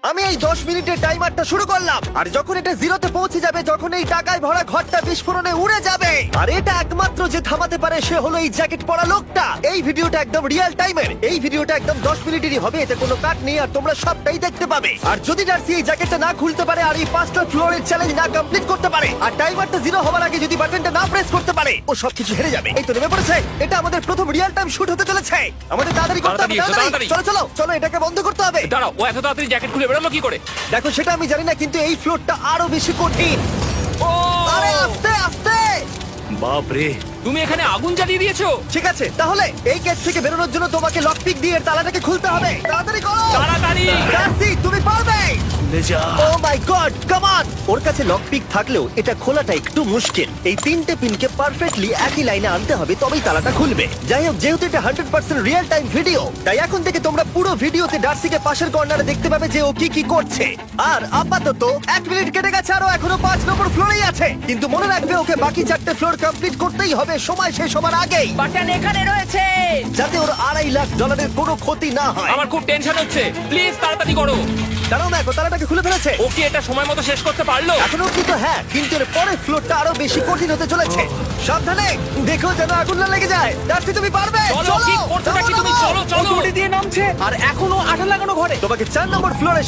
আমি এই 10 মিনিটের টাইমারটা শুরু করলাম, আর যখন এটা জিরোতে পৌঁছে যাবে তখন এই টাকায় ভরা ঘরটা বিস্ফোরণে উড়ে যাবে। আর এটা একমাত্র যে থামাতে পারে সে হলো এই জ্যাকেট পরা লোকটা। এই ভিডিওটা একদম রিয়েল টাইমের, এই ভিডিওটা একদম 10 মিনিটেরই হবে, এতে কোনো কাট নেই আর তোমরা সবটাই দেখতে পাবে। আর যদি ডার্সি এই জ্যাকেটটা না খুলতে পারে আর এই 5টা ফ্লোরের চ্যালেঞ্জ না কমপ্লিট করতে পারে আর টাইমারটা জিরো হওয়ার আগে যদি বাটনটা না প্রেস করতে পারে, ও সবকিছু হেরে যাবে। এই তো নেমে পড়েছে, এটা আমাদের প্রথম রিয়েল টাইম শুট হতে চলেছে। আমাদের তাড়াতাড়ি করতে হবে, তাড়াতাড়ি। চলো চলো চলো, এটাকে বন্ধ করতে হবে। দাঁড়াও, ও এত তাড়াতাড়ি জ্যাকেট খুলে বেরোলো কি করে? দেখো সেটা আমি জানি না, কিন্তু এই ফ্লোরটা আরো বেশি কঠিন। ও আরে আস্তে আস্তে। বাপ রে, তুমি এখানে আগুন জ্বালিয়ে দিয়েছো। ঠিক আছে, তাহলে এই গেট থেকে বেরোনোর জন্য তোমাকে লকপিক দিয়ে এর তালাটাকে খুলতে হবে। তাড়াতাড়ি করো, তাড়াতাড়ি। ডার্সি তুমি পারবে। খুলে যা। ও মাই গড, কাম অন। ওর কাছে লকপিক থাকলেও এটা খোলাটা একটু মুশকিল। এই 3টে পিনকে পারফেক্টলি একই লাইনে আনতে হবে, তবেই তালাটা খুলবে। যাই হোক, যেহেতু এটা 100% রিয়েল টাইম ভিডিও, তাই এখন থেকে তোমরা পুরো ভিডিওতে ডার্সিকে পাশের কর্নারে দেখতে পাবে যে ও কি কি করছে। আর আপাতত 1 মিনিট কেটে গেছে, আরো এখনো 5 নম্বর ফ্লোরেই আছে। কিন্তু মনে রাখবে ওকে বাকি 4টে ফ্লোর কমপ্লিট করতেই হবে সময় শেষ হবার আগেই, বাটন এখানে রয়েছে। যাতে ওর $2.5 লাখ কোনো ক্ষতি না হয়। আমার খুব টেনশন হচ্ছে, প্লিজ তাড়াতাড়ি করো। কারণ দেখো তালাটাকে খুলে ফেলেছে। ও কি এটা সময় মতো শেষ করতে পারলো? এখনো কিন্তু হ্যাঁ, কিন্তু এর পরের ফ্লোরটা আরো বেশি কঠিন হতে চলেছে। সাবধানে, দেখো যেন আগুন না লেগে যায়। ডার্সি তুমি পারবে। চলো, কি করছো নাকি তুমি? চলো চলো। দিয়ে নামছে আর এখনো আঠা লাগানো ঘরে। তোমাকে 4 নম্বর ফ্লোরে